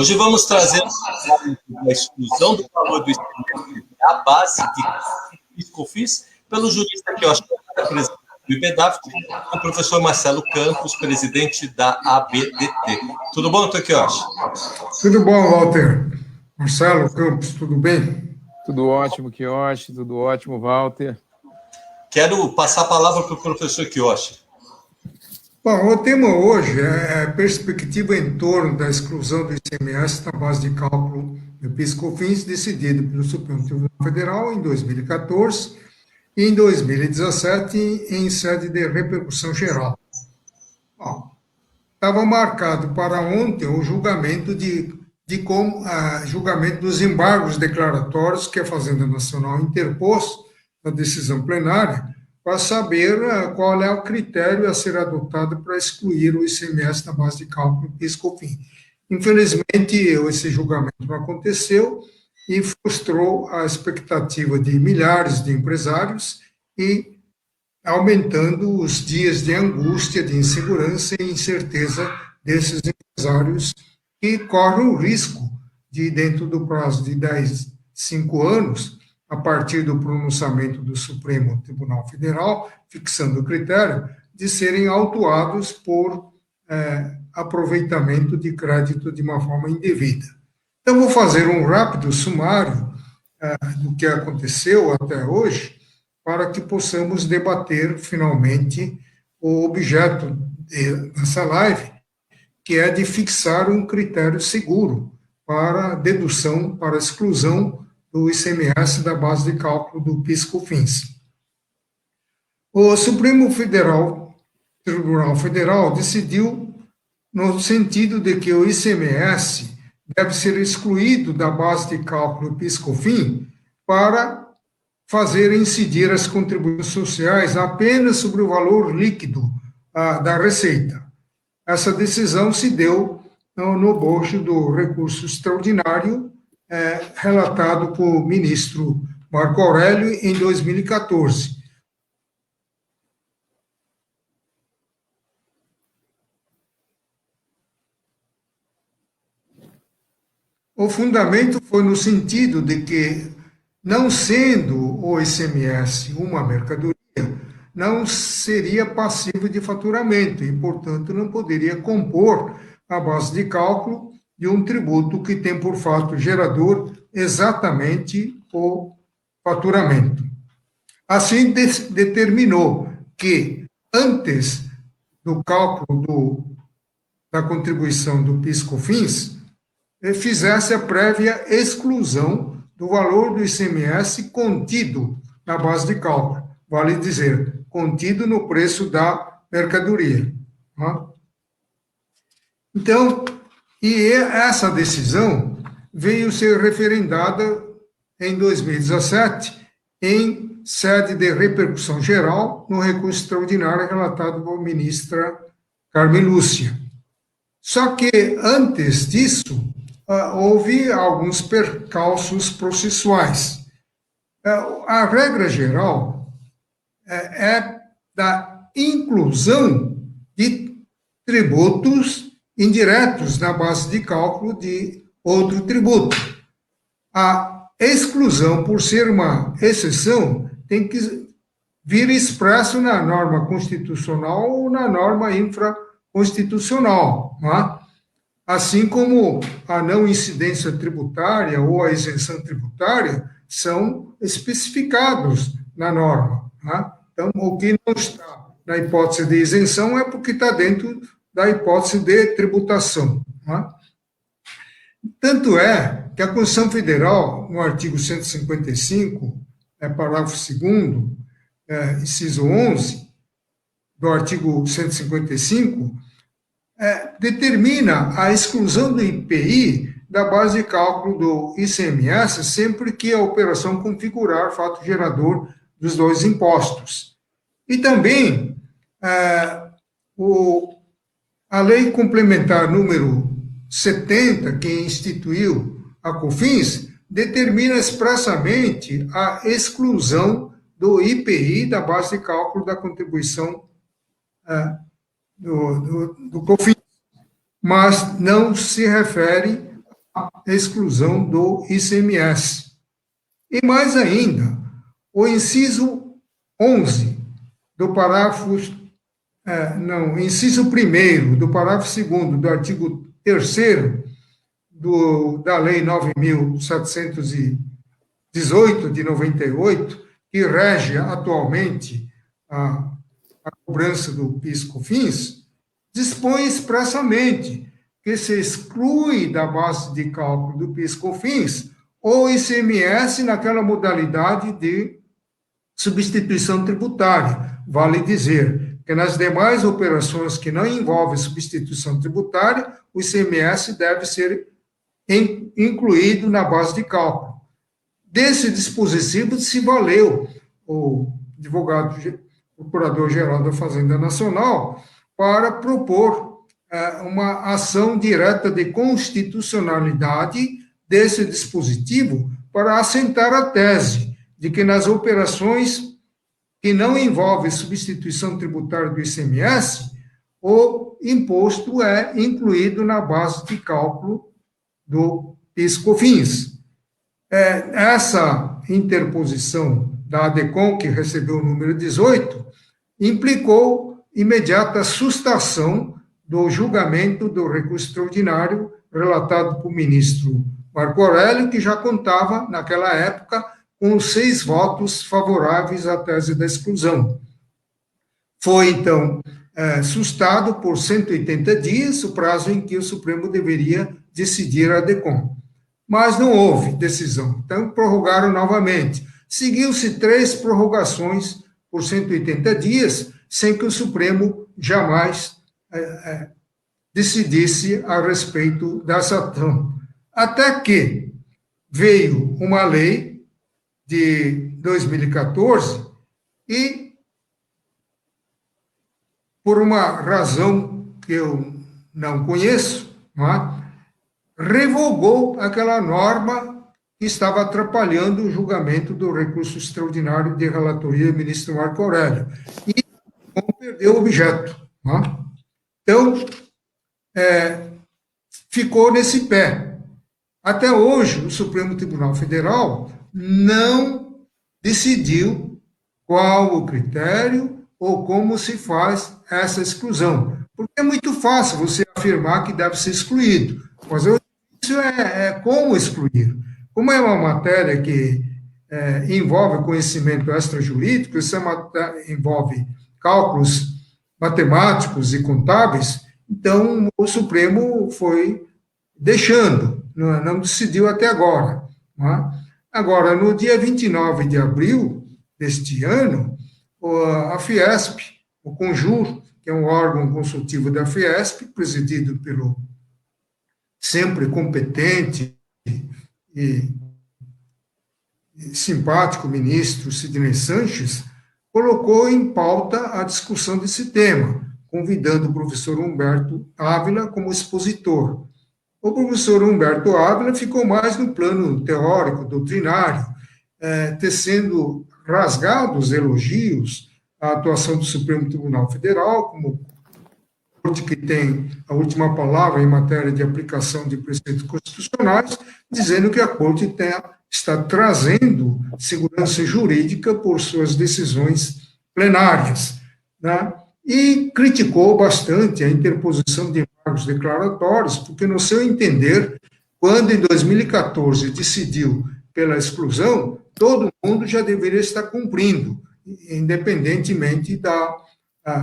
Hoje vamos trazer a exclusão do valor do ICMS à base de COFINS pelo jurista que eu acho que é presidente do IBEDAF, o professor Marcelo Campos, presidente da ABDT. Tudo bom, Toquioshi? Tudo bom, Walter. Marcelo Campos, tudo bem? Tudo ótimo, Kiyoshi, tudo ótimo, Walter. Quero passar a palavra para o professor Kiyoshi. Bom, o tema hoje é perspectiva em torno da exclusão do ICMS da base de cálculo do PIS/COFINS, decidido pelo Supremo Tribunal Federal em 2014 e em 2017 em sede de repercussão geral. Estava marcado para ontem o julgamento julgamento dos embargos declaratórios que a Fazenda Nacional interpôs na decisão plenária para saber qual é o critério a ser adotado para excluir o ICMS da base de cálculo PIS/COFINS. Infelizmente, esse julgamento não aconteceu e frustrou a expectativa de milhares de empresários e aumentando os dias de angústia, de insegurança e incerteza desses empresários que correm o risco de, dentro do prazo de 5 anos, a partir do pronunciamento do Supremo Tribunal Federal, fixando o critério, de serem autuados por aproveitamento de crédito de uma forma indevida. Então, vou fazer um rápido sumário do que aconteceu até hoje, para que possamos debater, finalmente, o objeto dessa live, que é de fixar um critério seguro para dedução, para exclusão do ICMS da base de cálculo do PIS/COFINS. O Supremo Tribunal Federal decidiu no sentido de que o ICMS deve ser excluído da base de cálculo PIS/COFINS para fazer incidir as contribuições sociais apenas sobre o valor líquido da receita. Essa decisão se deu no bojo do recurso extraordinário relatado por ministro Marco Aurélio em 2014. O fundamento foi no sentido de que, não sendo o ICMS uma mercadoria, não seria passível de faturamento e, portanto, não poderia compor a base de cálculo de um tributo que tem por fato gerador exatamente o faturamento. Assim, determinou que, antes do cálculo da contribuição do PIS/COFINS, fizesse a prévia exclusão do valor do ICMS contido na base de cálculo, vale dizer, contido no preço da mercadoria. Então, essa decisão veio ser referendada em 2017, em sede de repercussão geral, no recurso extraordinário relatado por ministra Carmen Lúcia. Só que, antes disso, houve alguns percalços processuais. A regra geral é da inclusão de tributos indiretos na base de cálculo de outro tributo. A exclusão, por ser uma exceção, tem que vir expresso na norma constitucional ou na norma infraconstitucional, não é? Assim como a não incidência tributária ou a isenção tributária são especificados na norma. Né? Então, o que não está na hipótese de isenção é porque está dentro da hipótese de tributação. Né? Tanto é que a Constituição Federal, no artigo 155, parágrafo 2º, inciso 11, do artigo 155, determina a exclusão do IPI da base de cálculo do ICMS sempre que a operação configurar fato gerador dos dois impostos. E também a lei complementar número 70, que instituiu a COFINS, determina expressamente a exclusão do IPI da base de cálculo da contribuição do COFINS, mas não se refere exclusão do ICMS. E mais ainda, o inciso 11 do parágrafo, inciso 1º do parágrafo 2º do artigo 3º da Lei 9.718 de 98, que rege atualmente a cobrança do PIS/COFINS, dispõe expressamente que se exclui da base de cálculo do PIS/COFINS o ICMS naquela modalidade de substituição tributária. Vale dizer que nas demais operações que não envolvem substituição tributária, o ICMS deve ser incluído na base de cálculo. Desse dispositivo se valeu o Procurador-Geral da Fazenda Nacional para propor uma ação direta de constitucionalidade desse dispositivo para assentar a tese de que nas operações que não envolvem substituição tributária do ICMS, o imposto é incluído na base de cálculo do PIS/COFINS. Essa interposição da ADECOM, que recebeu o número 18, implicou imediata sustação do julgamento do recurso extraordinário relatado por ministro Marco Aurélio, que já contava, naquela época, com 6 votos favoráveis à tese da exclusão. Foi, então, sustado por 180 dias, o prazo em que o Supremo deveria decidir a ADECOM. Mas não houve decisão, então prorrogaram novamente. Seguiu-se 3 prorrogações por 180 dias, sem que o Supremo jamais decidisse a respeito dessa ação. Até que veio uma lei de 2014 e, por uma razão que eu não conheço, revogou aquela norma que estava atrapalhando o julgamento do recurso extraordinário de relatoria do ministro Marco Aurélio. E perdeu o objeto. Então, ficou nesse pé. Até hoje, o Supremo Tribunal Federal não decidiu qual o critério ou como se faz essa exclusão. Porque é muito fácil você afirmar que deve ser excluído, mas o difícil é como excluir. Como é uma matéria que envolve conhecimento extrajurídico, isso envolve cálculos matemáticos e contábeis, então o Supremo foi deixando, não decidiu até agora. Agora, no dia 29 de abril deste ano, a Fiesp, o Conjur, que é um órgão consultivo da Fiesp, presidido pelo sempre competente e simpático ministro Sidney Sanches, colocou em pauta a discussão desse tema, convidando o professor Humberto Ávila como expositor. O professor Humberto Ávila ficou mais no plano teórico, doutrinário, tecendo rasgados elogios à atuação do Supremo Tribunal Federal, como corte que tem a última palavra em matéria de aplicação de preceitos constitucionais, dizendo que a corte está trazendo segurança jurídica por suas decisões plenárias, e criticou bastante a interposição de embargos declaratórios, porque, no seu entender, quando em 2014 decidiu pela exclusão, todo mundo já deveria estar cumprindo, independentemente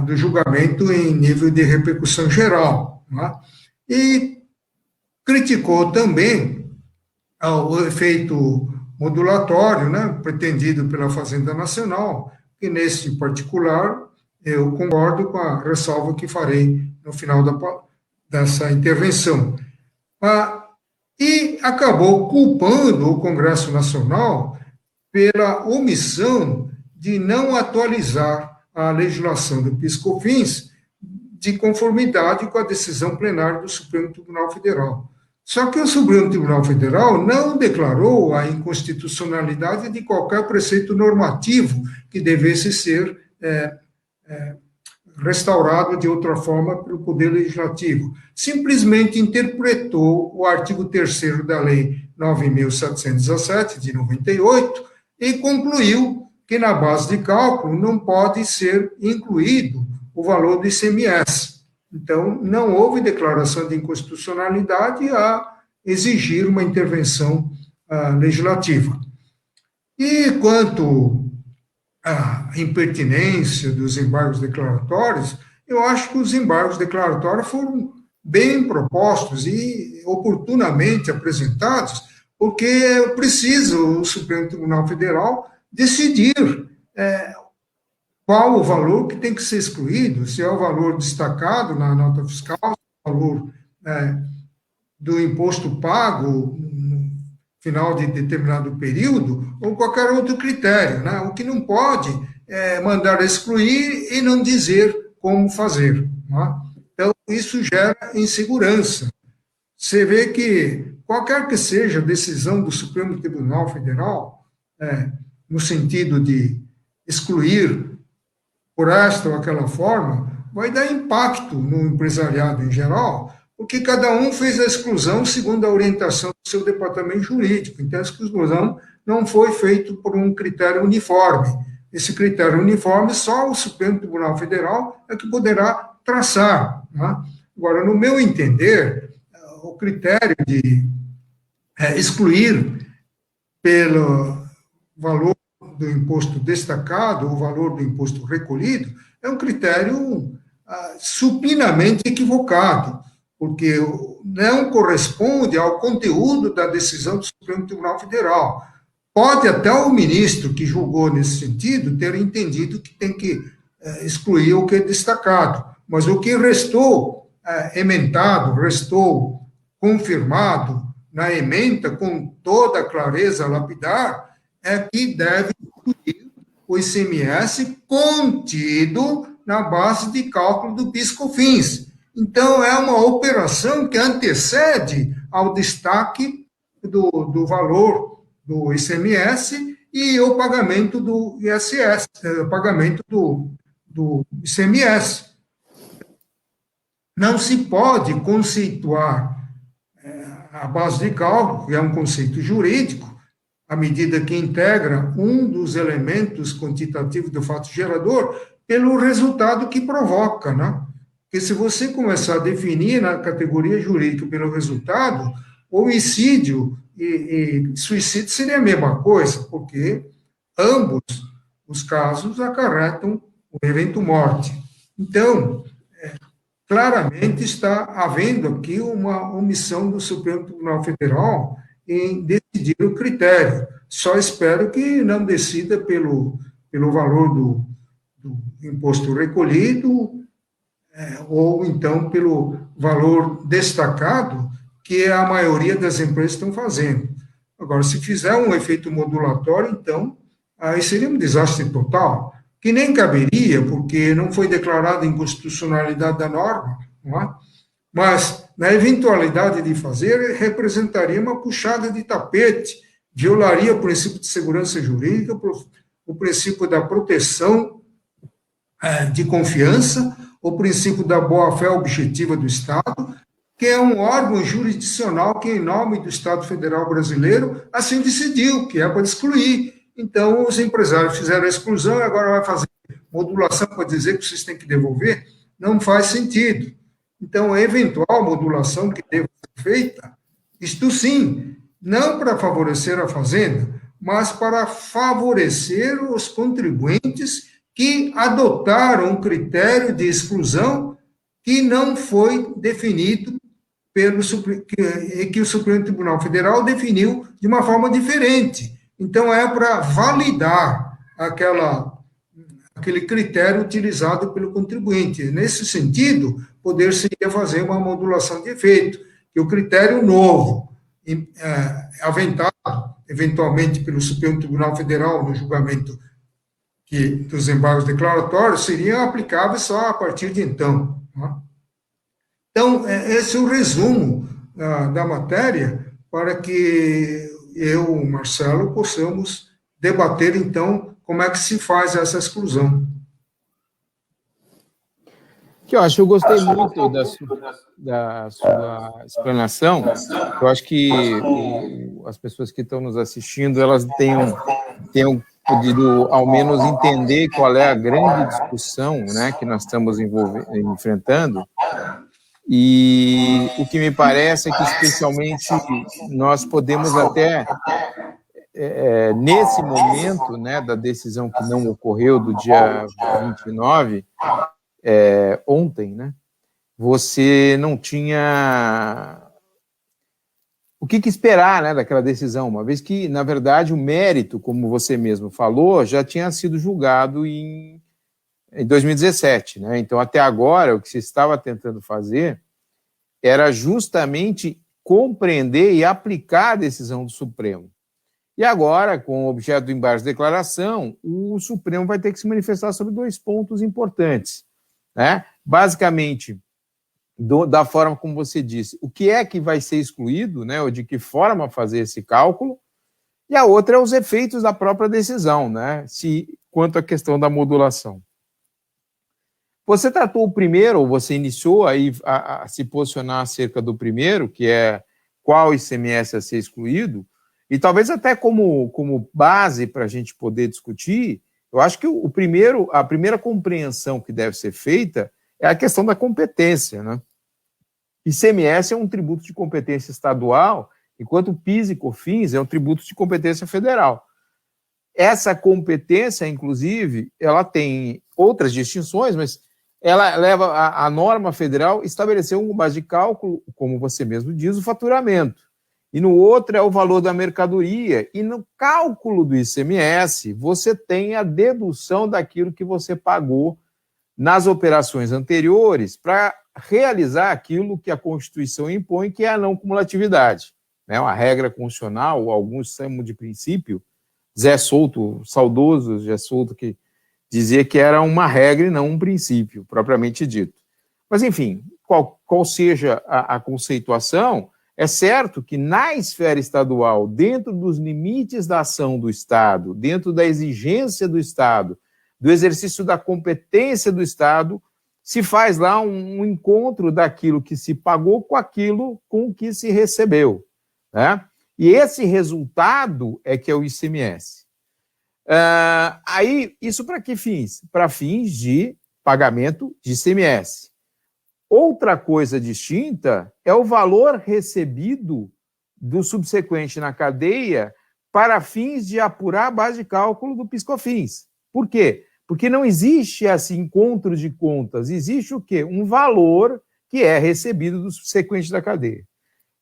do julgamento em nível de repercussão geral. E criticou também o efeito modulatório, pretendido pela Fazenda Nacional, que, nesse particular, eu concordo com a ressalva que farei no final dessa intervenção. E acabou culpando o Congresso Nacional pela omissão de não atualizar a legislação do PIS/COFINS de conformidade com a decisão plenária do Supremo Tribunal Federal. Só que o Supremo Tribunal Federal não declarou a inconstitucionalidade de qualquer preceito normativo que devesse ser restaurado de outra forma pelo Poder Legislativo. Simplesmente interpretou o artigo 3º da Lei 9.717, de 98, e concluiu que na base de cálculo não pode ser incluído o valor do ICMS. Então, não houve declaração de inconstitucionalidade a exigir uma intervenção legislativa. E quanto à impertinência dos embargos declaratórios, eu acho que os embargos declaratórios foram bem propostos e oportunamente apresentados, porque precisa o Supremo Tribunal Federal decidir qual o valor que tem que ser excluído, se é o valor destacado na nota fiscal, o valor do imposto pago no final de determinado período, ou qualquer outro critério, né? O que não pode é mandar excluir e não dizer como fazer. Né? Então, isso gera insegurança. Você vê que, qualquer que seja a decisão do Supremo Tribunal Federal, no sentido de excluir por esta ou aquela forma, vai dar impacto no empresariado em geral, porque cada um fez a exclusão segundo a orientação do seu departamento jurídico. Então, a exclusão não foi feita por um critério uniforme. Esse critério uniforme, só o Supremo Tribunal Federal é que poderá traçar. Né? Agora, no meu entender, o critério de excluir pelo valor do imposto destacado, o valor do imposto recolhido, é um critério supinamente equivocado, porque não corresponde ao conteúdo da decisão do Supremo Tribunal Federal. Pode até o ministro que julgou nesse sentido ter entendido que tem que excluir o que é destacado, mas o que restou emendado, restou confirmado na ementa com toda a clareza lapidar, é que deve incluir o ICMS contido na base de cálculo do PIS/COFINS. Então, é uma operação que antecede ao destaque do valor do ICMS e o pagamento do ISS, o pagamento do ICMS. Não se pode conceituar a base de cálculo, que é um conceito jurídico, à medida que integra um dos elementos quantitativos do fato gerador, pelo resultado que provoca, né? Porque se você começar a definir na categoria jurídica pelo resultado, homicídio e suicídio seria a mesma coisa, porque ambos os casos acarretam o evento morte. Então, claramente está havendo aqui uma omissão do Supremo Tribunal Federal em decidir o critério. Só espero que não decida pelo valor do imposto recolhido, ou então pelo valor destacado, que a maioria das empresas estão fazendo. Agora, se fizer um efeito modulatório, então, aí seria um desastre total, que nem caberia, porque não foi declarada a inconstitucionalidade da norma, não é? Mas, na eventualidade de fazer, representaria uma puxada de tapete, violaria o princípio de segurança jurídica, o princípio da proteção de confiança, o princípio da boa-fé objetiva do Estado, que é um órgão jurisdicional que, em nome do Estado Federal Brasileiro, assim decidiu, que é para excluir. Então, os empresários fizeram a exclusão e agora vai fazer modulação para dizer que vocês têm que devolver? Não faz sentido. Então, a eventual modulação que deve ser feita, isto sim, não para favorecer a Fazenda, mas para favorecer os contribuintes que adotaram um critério de exclusão que não foi definido que o Supremo Tribunal Federal definiu de uma forma diferente. Então, é para validar aquele critério utilizado pelo contribuinte. Nesse sentido, poder-se-ia fazer uma modulação de efeito, que o critério novo, aventado, eventualmente, pelo Supremo Tribunal Federal no julgamento dos embargos declaratórios, seria aplicável só a partir de então. Né? Então, esse é o resumo da matéria, para que eu, Marcelo, possamos debater, então, como é que se faz essa exclusão. Que eu acho que eu gostei muito da sua explanação. Eu acho que as pessoas que estão nos assistindo, elas tenham podido, ao menos, entender qual é a grande discussão, né, que nós estamos enfrentando. E o que me parece é que, especialmente, nós podemos até, nesse momento, né, da decisão que não ocorreu do dia 29, ontem, né, você não tinha o que esperar, né, daquela decisão, uma vez que, na verdade, o mérito, como você mesmo falou, já tinha sido julgado em 2017. Né? Então, até agora, o que se estava tentando fazer era justamente compreender e aplicar a decisão do Supremo. E agora, com o objeto do embargo de declaração, o Supremo vai ter que se manifestar sobre 2 pontos importantes. Né? Basicamente, da forma como você disse, o que é que vai ser excluído, né, ou de que forma fazer esse cálculo, e a outra é os efeitos da própria decisão, né, quanto à questão da modulação. Você tratou o primeiro, ou você iniciou aí a se posicionar acerca do primeiro, que é qual ICMS a ser excluído, e talvez até como base para a gente poder discutir, eu acho que a primeira compreensão que deve ser feita é a questão da competência, né? ICMS é um tributo de competência estadual, enquanto o PIS e COFINS é um tributo de competência federal. Essa competência, inclusive, ela tem outras distinções, mas ela leva a norma federal estabeleceu uma base de cálculo, como você mesmo diz, o faturamento. E no outro é o valor da mercadoria. E no cálculo do ICMS, você tem a dedução daquilo que você pagou nas operações anteriores para realizar aquilo que a Constituição impõe, que é a não cumulatividade. Né? Uma regra constitucional, alguns chamam de princípio, Zé Souto, saudoso Zé Souto, que dizia que era uma regra e não um princípio, propriamente dito. Mas, enfim, qual seja a conceituação, é certo que na esfera estadual, dentro dos limites da ação do Estado, dentro da exigência do Estado, do exercício da competência do Estado, se faz lá um encontro daquilo que se pagou com aquilo com que se recebeu. Né? E esse resultado é que é o ICMS. Aí, isso para que fins? Para fins de pagamento de ICMS. Outra coisa distinta é o valor recebido do subsequente na cadeia para fins de apurar a base de cálculo do PIS/COFINS. Por quê? Porque não existe esse encontro de contas, existe o quê? Um valor que é recebido do subsequente da cadeia.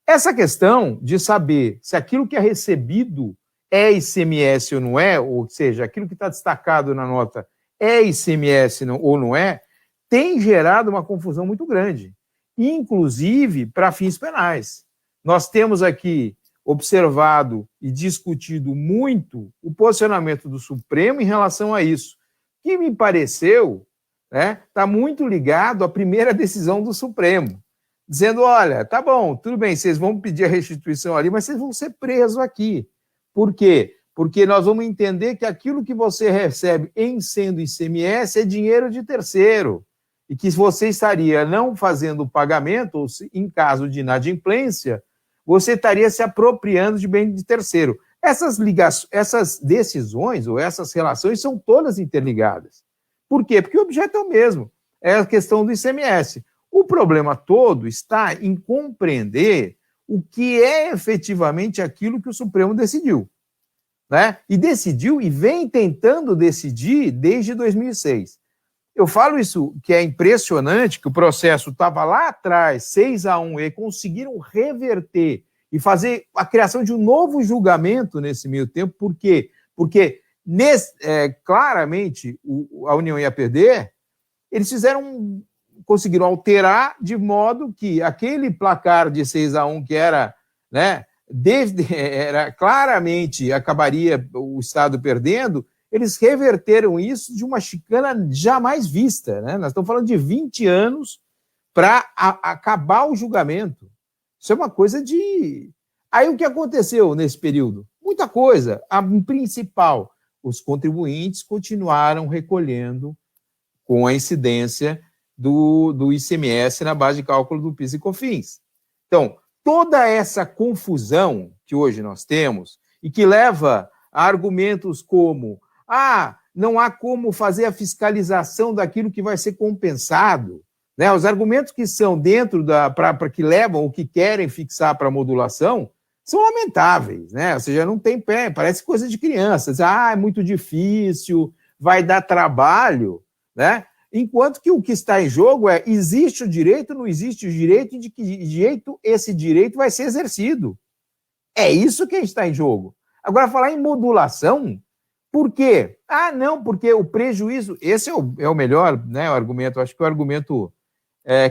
Essa questão de saber se aquilo que é recebido é ICMS ou não é, ou seja, aquilo que está destacado na nota é ICMS ou não é, tem gerado uma confusão muito grande, inclusive para fins penais. Nós temos aqui observado e discutido muito o posicionamento do Supremo em relação a isso, que me pareceu, né, está muito ligado à primeira decisão do Supremo, dizendo, olha, tá bom, tudo bem, vocês vão pedir a restituição ali, mas vocês vão ser presos aqui. Por quê? Porque nós vamos entender que aquilo que você recebe em sendo ICMS é dinheiro de terceiro, e que você estaria não fazendo o pagamento, ou se, em caso de inadimplência, você estaria se apropriando de bem de terceiro. Essas decisões ou essas relações são todas interligadas. Por quê? Porque o objeto é o mesmo, é a questão do ICMS. O problema todo está em compreender o que é efetivamente aquilo que o Supremo decidiu. Né? E decidiu e vem tentando decidir desde 2006. Eu falo isso que é impressionante, que o processo estava lá atrás, 6-1, e conseguiram reverter e fazer a criação de um novo julgamento nesse meio tempo. Por quê? Porque claramente a União ia perder, eles conseguiram alterar de modo que aquele placar de 6-1 que era, né, era claramente acabaria o Estado perdendo, eles reverteram isso de uma chicana jamais vista. Né? Nós estamos falando de 20 anos para acabar o julgamento. Isso é uma coisa de... Aí o que aconteceu nesse período? Muita coisa. A principal, os contribuintes continuaram recolhendo com a incidência do ICMS na base de cálculo do PIS e COFINS. Então, toda essa confusão que hoje nós temos e que leva a argumentos como não há como fazer a fiscalização daquilo que vai ser compensado, né? Os argumentos que são dentro para que levam ou que querem fixar para a modulação são lamentáveis, né? Ou seja, não tem pé, parece coisa de crianças. É muito difícil, vai dar trabalho, né? Enquanto que o que está em jogo existe o direito, não existe o direito, e de que jeito esse direito vai ser exercido. É isso que está em jogo. Agora, falar em modulação, por quê? Não, porque o prejuízo... Esse é o melhor, né, o argumento. Acho que o argumento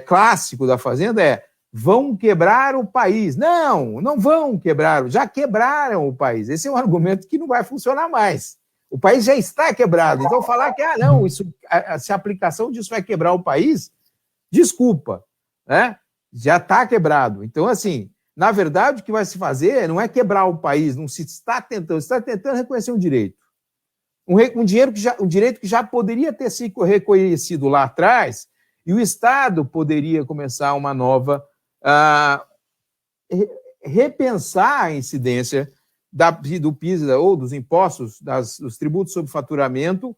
clássico da Fazenda vão quebrar o país. Não vão quebrar, já quebraram o país. Esse é um argumento que não vai funcionar mais. O país já está quebrado. Então, falar que, se a aplicação disso vai quebrar o país, desculpa, né? Já está quebrado. Então, assim, na verdade, o que vai se fazer não é quebrar o país, não se está tentando, reconhecer um direito. Um direito que já poderia ter sido reconhecido lá atrás, e o Estado poderia começar uma nova... repensar a incidência do PIS ou dos impostos, dos tributos sobre faturamento,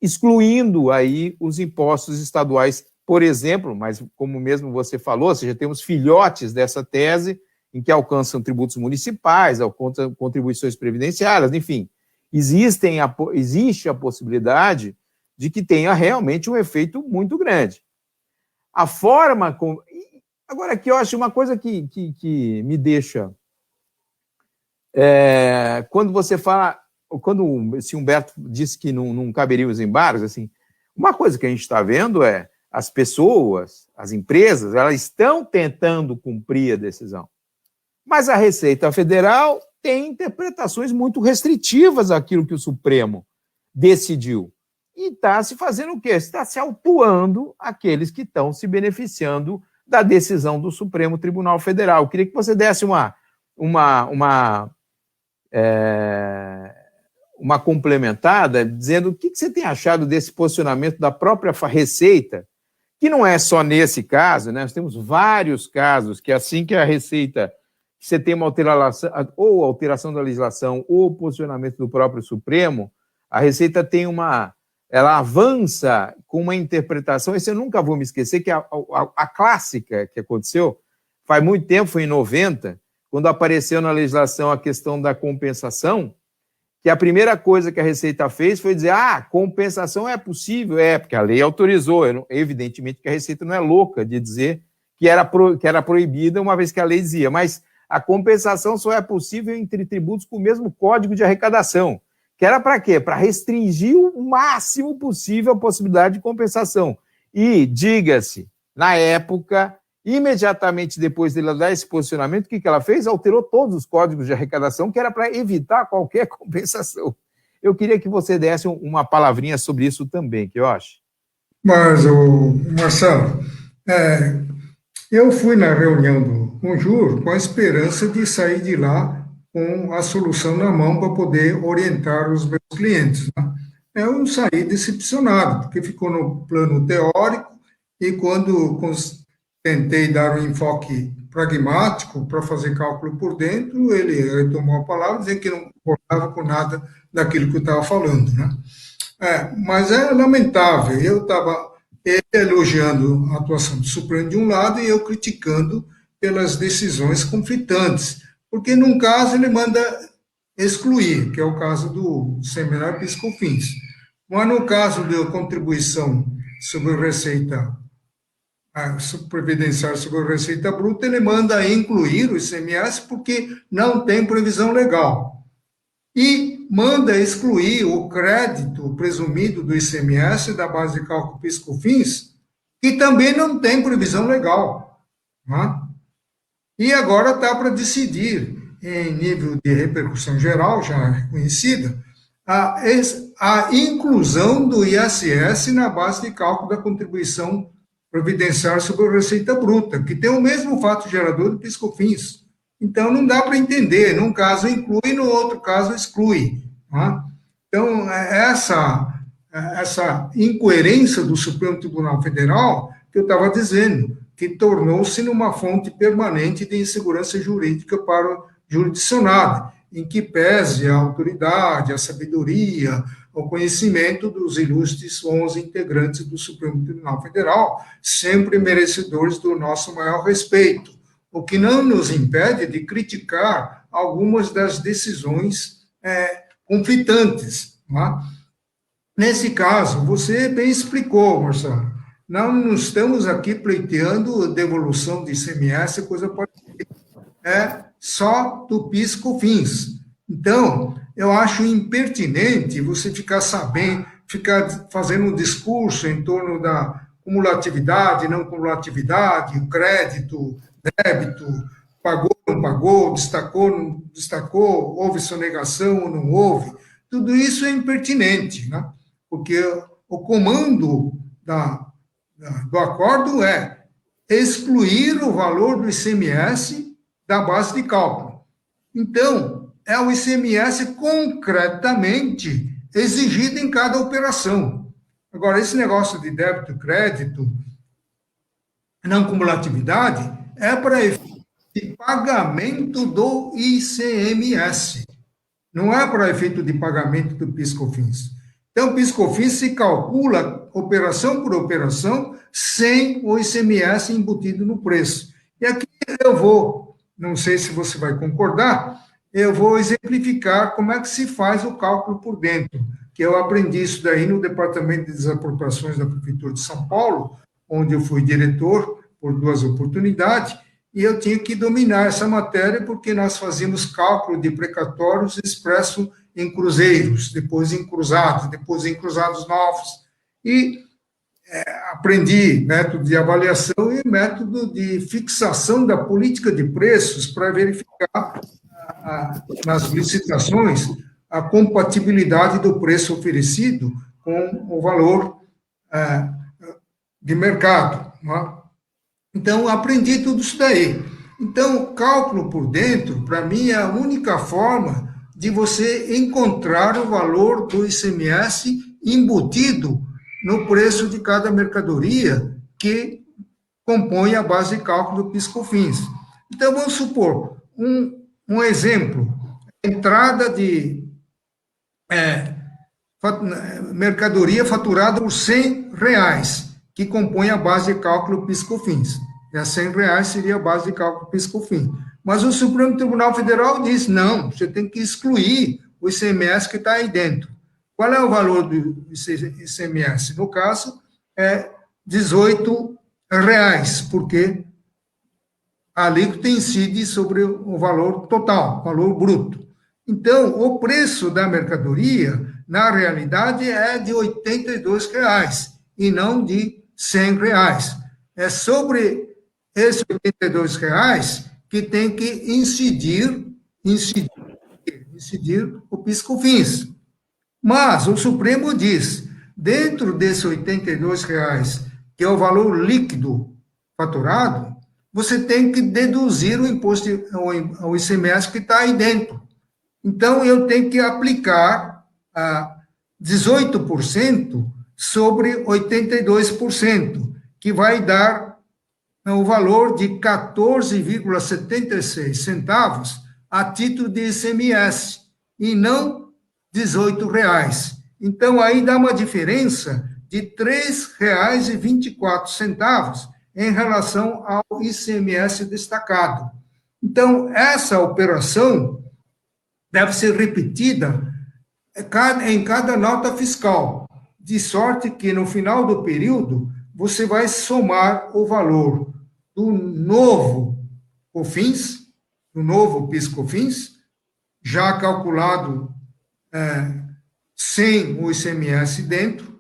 excluindo aí os impostos estaduais, por exemplo, mas como mesmo você falou, ou seja, temos filhotes dessa tese em que alcançam tributos municipais, alcançam contribuições previdenciárias, enfim, existe a possibilidade de que tenha realmente um efeito muito grande. A forma como... Agora, aqui eu acho uma coisa que me deixa... quando você fala... se Humberto disse que não caberiam os embargos, assim, uma coisa que a gente está vendo as pessoas, as empresas, elas estão tentando cumprir a decisão. Mas a Receita Federal tem interpretações muito restritivas àquilo que o Supremo decidiu. E está se fazendo o quê? Está se autuando aqueles que estão se beneficiando da decisão do Supremo Tribunal Federal. Eu queria que você desse uma complementada, dizendo o que você tem achado desse posicionamento da própria Receita, que não é só nesse caso, né? Nós temos vários casos que assim que a Receita, você tem uma alteração da legislação ou posicionamento do próprio Supremo, a Receita tem ela avança com uma interpretação, esse eu nunca vou me esquecer, que a clássica que aconteceu, faz muito tempo, foi em 90, quando apareceu na legislação a questão da compensação, que a primeira coisa que a Receita fez foi dizer, compensação é possível, porque a lei autorizou, evidentemente que a Receita não é louca de dizer que era proibida, uma vez que a lei dizia, mas a compensação só é possível entre tributos com o mesmo código de arrecadação, que era para quê? Para restringir o máximo possível a possibilidade de compensação. E, diga-se, na época, imediatamente depois dele dar esse posicionamento, o que ela fez? Alterou todos os códigos de arrecadação, que era para evitar qualquer compensação. Eu queria que você desse uma palavrinha sobre isso também, que eu acho. Mas, Marcelo, eu fui na reunião do Conjur com a esperança de sair de lá com a solução na mão para poder orientar os meus clientes, né? Eu saí decepcionado, porque ficou no plano teórico e quando tentei dar um enfoque pragmático para fazer cálculo por dentro, ele retomou a palavra, dizendo que não concordava com nada daquilo que eu estava falando, né? Mas é lamentável, eu estava elogiando a atuação do Supremo de um lado e eu criticando pelas decisões conflitantes, porque num caso ele manda excluir, que é o caso do seminário PIS/COFINS, mas no caso da contribuição sobre receita previdenciária sobre receita bruta, ele manda incluir o ICMS porque não tem previsão legal. E manda excluir o crédito presumido do ICMS da base de cálculo PIS/COFINS, que também não tem previsão legal, né? E agora está para decidir, em nível de repercussão geral, já reconhecida, a inclusão do ISS na base de cálculo da contribuição providenciária sobre a receita bruta, que tem o mesmo fato gerador do PIS/COFINS. Então, não dá para entender. Num caso inclui, no outro caso exclui, né? Então, essa essa incoerência do Supremo Tribunal Federal, que eu estava dizendo, que tornou-se numa fonte permanente de insegurança jurídica para o jurisdicionado, em que pese a autoridade, a sabedoria, o conhecimento dos ilustres 11 integrantes do Supremo Tribunal Federal, sempre merecedores do nosso maior respeito, o que não nos impede de criticar algumas das decisões conflitantes. Não é? Nesse caso, você bem explicou, Marcelo, não estamos aqui pleiteando devolução de ICMS, coisa parecida, só do PIS/COFINS. Então, eu acho impertinente você ficar fazendo um discurso em torno da cumulatividade, não cumulatividade, crédito, débito, pagou, não pagou, destacou, não destacou, houve sonegação ou não houve. Tudo isso é impertinente, né? Porque o comando do acordo é excluir o valor do ICMS da base de cálculo. Então, é o ICMS concretamente exigido em cada operação. Agora, esse negócio de débito e crédito, não cumulatividade, é para efeito de pagamento do ICMS, não é para efeito de pagamento do PIS/COFINS. Então, o PIS/COFINS se calcula operação por operação sem o ICMS embutido no preço. E aqui eu vou, não sei se você vai concordar, eu vou exemplificar como é que se faz o cálculo por dentro, que eu aprendi isso daí no Departamento de Desapropriações da Prefeitura de São Paulo, onde eu fui diretor por 2 oportunidades, e eu tinha que dominar essa matéria porque nós fazíamos cálculo de precatórios expresso em cruzeiros, depois em cruzados, depois em cruzados novos, e aprendi método de avaliação e método de fixação da política de preços para verificar nas licitações a compatibilidade do preço oferecido com o valor de mercado. Não é? Então, aprendi tudo isso daí. Então, o cálculo por dentro, para mim, é a única forma de você encontrar o valor do ICMS embutido no preço de cada mercadoria que compõe a base de cálculo do PIS/COFINS. Então, vamos supor, um exemplo, entrada de mercadoria faturada por R$100, que compõe a base de cálculo PIS/COFINS. E a R$100 seria a base de cálculo PIS/COFINS. Mas o Supremo Tribunal Federal diz, não, você tem que excluir o ICMS que está aí dentro. Qual é o valor do ICMS? No caso, é R$18, porque a alíquota incide sobre o valor total, valor bruto. Então, o preço da mercadoria, na realidade, é de R$82 e não de R$100. É sobre esses R$82 que tem que incidir o PIS/COFINS. Mas o Supremo diz, dentro desses R$82, que é o valor líquido faturado, você tem que deduzir o imposto, o ICMS que está aí dentro. Então, eu tenho que aplicar 18% sobre 82%, que vai dar o valor de 14,76 centavos a título de ICMS, e não R$18. Então, aí dá uma diferença de R$3,24 em relação ao ICMS destacado. Então, essa operação deve ser repetida em cada nota fiscal, de sorte que, no final do período, você vai somar o valor do novo COFINS, do novo PIS/COFINS, já calculado sem o ICMS dentro,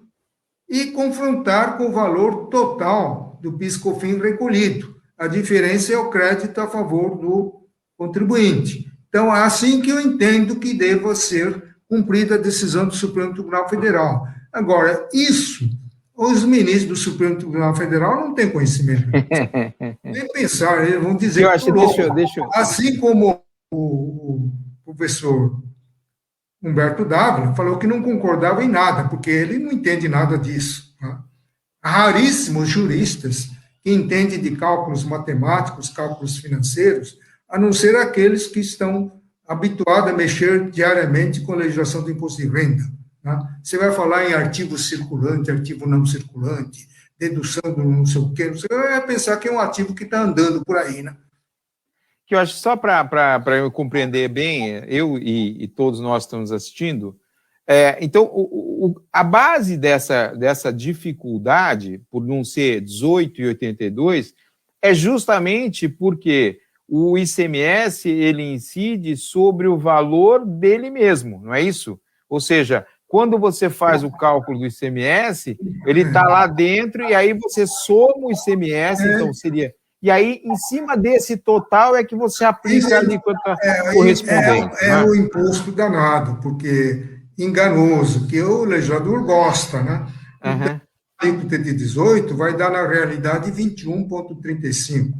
e confrontar com o valor total do PIS/COFINS recolhido. A diferença é o crédito a favor do contribuinte. Então, é assim que eu entendo que deva ser cumprida a decisão do Supremo Tribunal Federal. Agora, isso, os ministros do Supremo Tribunal Federal não têm conhecimento. Nem pensar, eles vão dizer deixa. Assim como o professor Humberto Dávila, falou que não concordava em nada, porque ele não entende nada disso. Né? Há raríssimos juristas que entendem de cálculos matemáticos, cálculos financeiros, a não ser aqueles que estão habituados a mexer diariamente com a legislação do imposto de renda. Né? Você vai falar em artigo circulante, artigo não circulante, dedução do não sei o quê, você vai pensar que é um ativo que está andando por aí, né? Que eu acho, só para eu compreender bem, eu e todos nós estamos assistindo, então, a base dessa dificuldade, por não ser 18,82, é justamente porque o ICMS, ele incide sobre o valor dele mesmo, não é isso? Ou seja, quando você faz o cálculo do ICMS, ele está lá dentro e aí você soma o ICMS, então seria... E aí, em cima desse total, é que você aplica a alíquota correspondente. É o imposto danado, porque enganoso, que o legislador gosta, né? Então, a alíquota de 18 vai dar, na realidade, 21,35.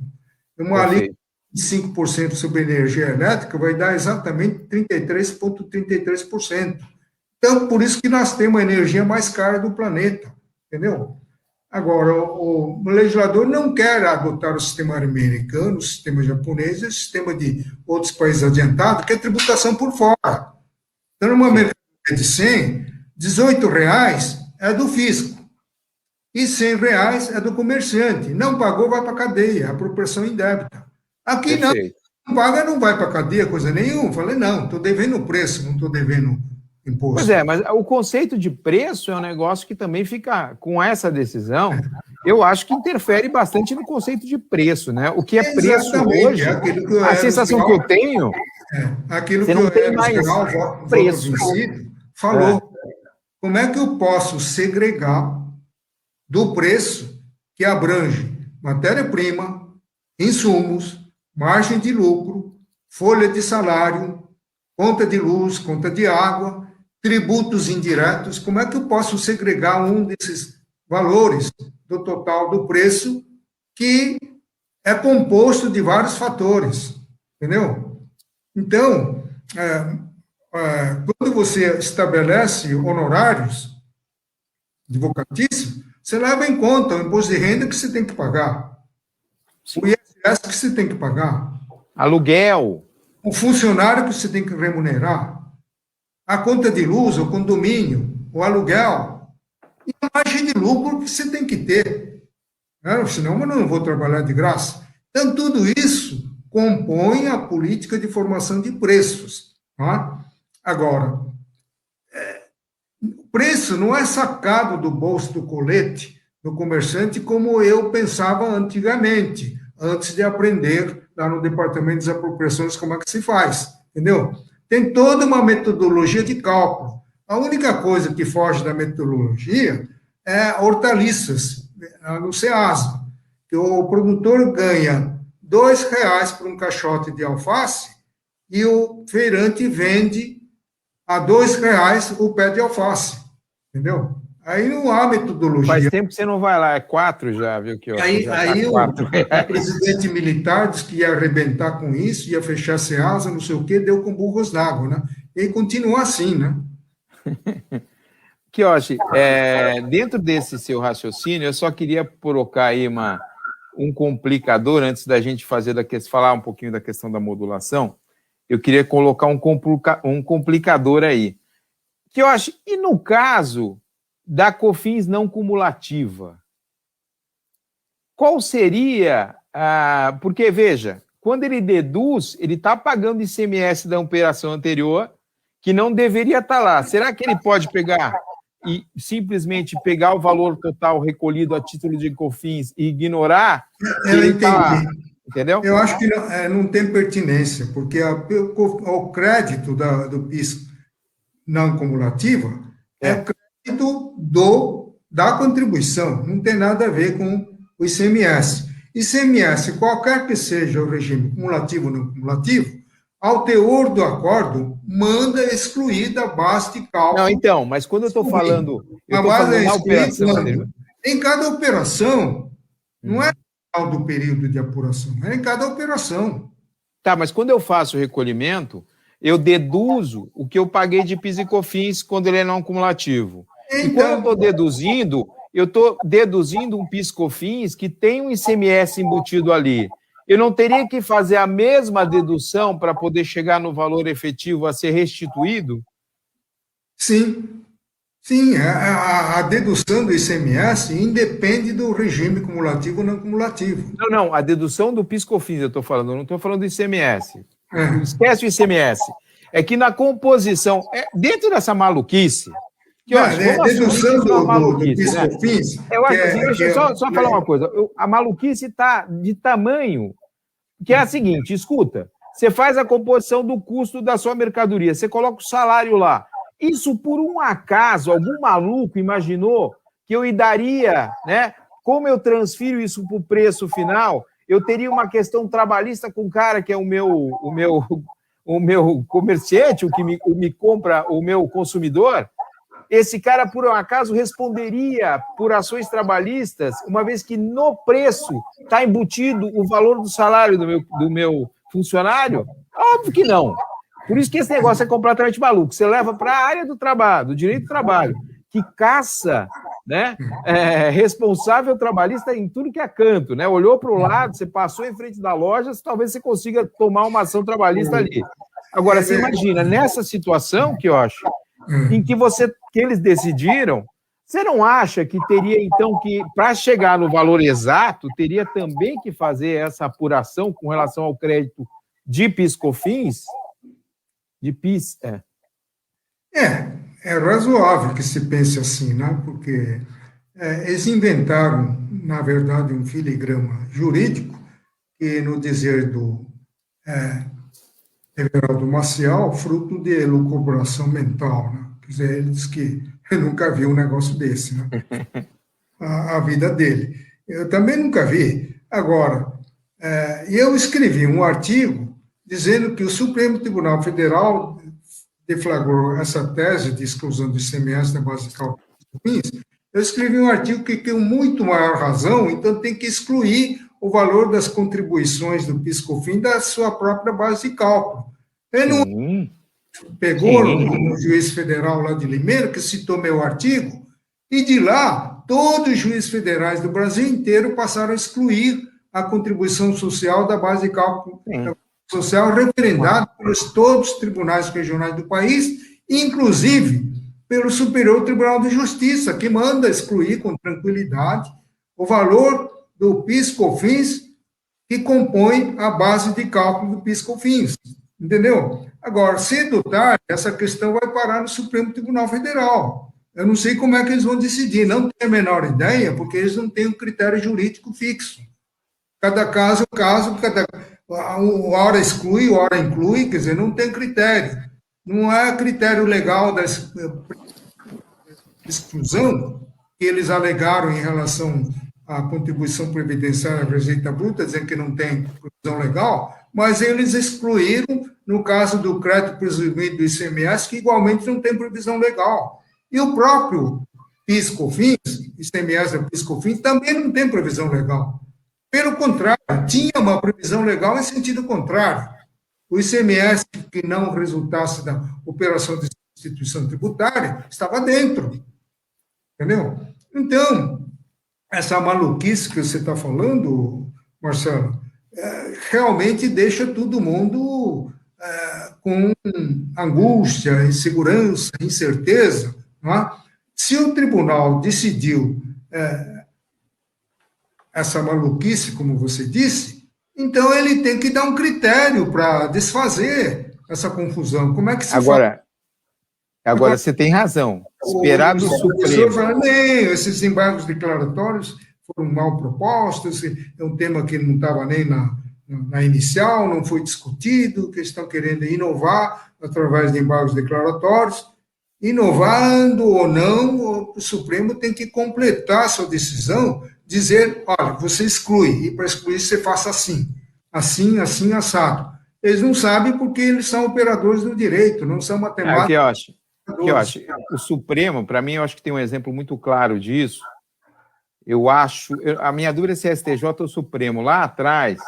Uma alíquota de 5% sobre energia elétrica vai dar exatamente 33,33%. Então, por isso que nós temos a energia mais cara do planeta, entendeu? Agora, o legislador não quer adotar o sistema americano, o sistema japonês, o sistema de outros países adiantados, que é tributação por fora. Então, numa mercadoria de 100, R$18 é do fisco e R$100 é do comerciante. Não pagou, vai para a cadeia, apropriação indébita. Aqui não paga, não vai para a cadeia, coisa nenhuma. Falei, não, estou devendo preço, não estou devendo imposto. Pois é, mas o conceito de preço é um negócio que também fica, com essa decisão, eu acho que interfere bastante no conceito de preço, né? O que é preço hoje, a sensação que eu tenho, aquilo você que não tem mais preço. Falou, como é que eu posso segregar do preço que abrange matéria-prima, insumos, margem de lucro, folha de salário, conta de luz, conta de água, tributos indiretos, como é que eu posso segregar um desses valores do total do preço que é composto de vários fatores, entendeu? Então, quando você estabelece honorários advocatícios, você leva em conta o imposto de renda que você tem que pagar, o ISS que você tem que pagar, aluguel, o funcionário que você tem que remunerar, a conta de luz, o condomínio, o aluguel, e a margem de lucro que você tem que ter. Senão eu não vou trabalhar de graça. Então, tudo isso compõe a política de formação de preços. Tá? Agora, o preço não é sacado do bolso do colete do comerciante como eu pensava antigamente, antes de aprender lá no Departamento das Apropriações como é que se faz, entendeu? Tem toda uma metodologia de cálculo. A única coisa que foge da metodologia é hortaliças, no Ceasa, que o produtor ganha R$2 por um caixote de alface e o feirante vende a R$2 o pé de alface, entendeu? Aí não há metodologia. Faz tempo que você não vai lá, é 4 já, viu? Que aí tá o presidente militar disse que ia arrebentar com isso, ia fechar a Ceasa, não sei o quê, deu com burros d'água, né? E continua assim, né? Kiyoshi, dentro desse seu raciocínio, eu só queria colocar aí um complicador, antes da gente falar um pouquinho da questão da modulação, eu queria colocar um complicador aí. Kiyoshi, e no caso da COFINS não cumulativa, qual seria porque, veja, quando ele deduz, ele está pagando ICMS da operação anterior, que não deveria estar lá. Será que ele pode pegar e simplesmente pegar o valor total recolhido a título de COFINS e ignorar? Eu entendi. Entendeu? Eu acho que não tem pertinência, porque o crédito do PIS não cumulativa é o crédito da contribuição, não tem nada a ver com o ICMS. ICMS, qualquer que seja o regime cumulativo ou não cumulativo, ao teor do acordo, manda excluir da base de cálculo. Não, então, mas quando eu estou falando na operação... Em cada operação, não é do período de apuração, é em cada operação. Tá, mas quando eu faço o recolhimento, eu deduzo o que eu paguei de PIS e COFINS quando ele é não cumulativo. E quando eu estou deduzindo um PIS e COFINS que tem um ICMS embutido ali. Eu não teria que fazer a mesma dedução para poder chegar no valor efetivo a ser restituído? Sim. Sim, a dedução do ICMS independe do regime cumulativo ou não cumulativo. Não, a dedução do PIS/COFINS eu estou falando, eu não estou falando do ICMS. É. Esquece o ICMS. É que na composição, dentro dessa maluquice, que eu acho, dedução do PIS/COFINS... Eu acho assim, deixa eu só falar uma coisa. A maluquice está de tamanho que é a seguinte, escuta, você faz a composição do custo da sua mercadoria, você coloca o salário lá. Isso, por um acaso, algum maluco imaginou que eu daria, né? Como eu transfiro isso para o preço final, eu teria uma questão trabalhista com o cara que é o meu comerciante, o que me compra, o meu consumidor. Esse cara, por um acaso, responderia por ações trabalhistas, uma vez que no preço está embutido o valor do salário do meu funcionário? Óbvio que não. Por isso que esse negócio é completamente maluco. Você leva para a área do trabalho, do direito do trabalho, que caça, né, responsável trabalhista em tudo que é canto, né? Olhou para o lado, você passou em frente da loja, talvez você consiga tomar uma ação trabalhista ali. Agora, você imagina, nessa situação que eu acho, em que eles decidiram, você não acha que teria, então, que, para chegar no valor exato, teria também que fazer essa apuração com relação ao crédito de PIS/COFINS? De PIS, É razoável que se pense assim, né? Porque eles inventaram, na verdade, um filigrama jurídico que, no dizer do Everaldo Maciel, fruto de elucubração mental, né? Quer dizer, ele diz que eu nunca vi um negócio desse, né? A vida dele. Eu também nunca vi. Agora, eu escrevi um artigo dizendo que o Supremo Tribunal Federal deflagrou essa tese de exclusão do ICMS da base de cálculo dos PIS. Eu escrevi um artigo que tem muito maior razão, então tem que excluir o valor das contribuições do PIS/COFINS da sua própria base de cálculo. Ele não pegou no juiz federal lá de Limeira, que citou meu artigo, e de lá, todos os juízes federais do Brasil inteiro passaram a excluir a contribuição social da base de cálculo social referendada pelos todos os tribunais regionais do país, inclusive pelo Superior Tribunal de Justiça, que manda excluir com tranquilidade o valor do PIS/COFINS que compõe a base de cálculo do PIS/COFINS. Entendeu? Agora, cedo ou tarde, essa questão vai parar no Supremo Tribunal Federal. Eu não sei como é que eles vão decidir, não tenho a menor ideia, porque eles não têm um critério jurídico fixo. Cada caso é caso, hora exclui, hora inclui, quer dizer, não tem critério. Não é critério legal da exclusão que eles alegaram em relação à contribuição previdenciária à receita bruta, dizendo que não tem previsão legal, mas eles excluíram no caso do crédito presumido do ICMS, que igualmente não tem previsão legal. E o próprio PIS/COFINS, ICMS e PIS/COFINS, também não tem previsão legal. Pelo contrário, tinha uma previsão legal em sentido contrário. O ICMS que não resultasse da operação de substituição tributária estava dentro. Entendeu? Então, essa maluquice que você está falando, Marcelo, realmente deixa todo mundo com angústia, insegurança, incerteza. Não é? Se o tribunal decidiu essa maluquice, como você disse, então ele tem que dar um critério para desfazer essa confusão. Como é que se faz? Agora você tem razão. Esperar do Supremo. Fala, esses embargos declaratórios foram mal propostos, é um tema que não estava nem na inicial, não foi discutido, que estão querendo inovar através de embargos declaratórios. Inovando ou não, o Supremo tem que completar a sua decisão, dizer, olha, você exclui, e para excluir você faça assim, assim, assim, assado. Eles não sabem porque eles são operadores do direito, não são matemáticos. O que eu acho? O Supremo, para mim, eu acho que tem um exemplo muito claro disso. A minha dúvida é se é STJ ou Supremo. Lá atrás,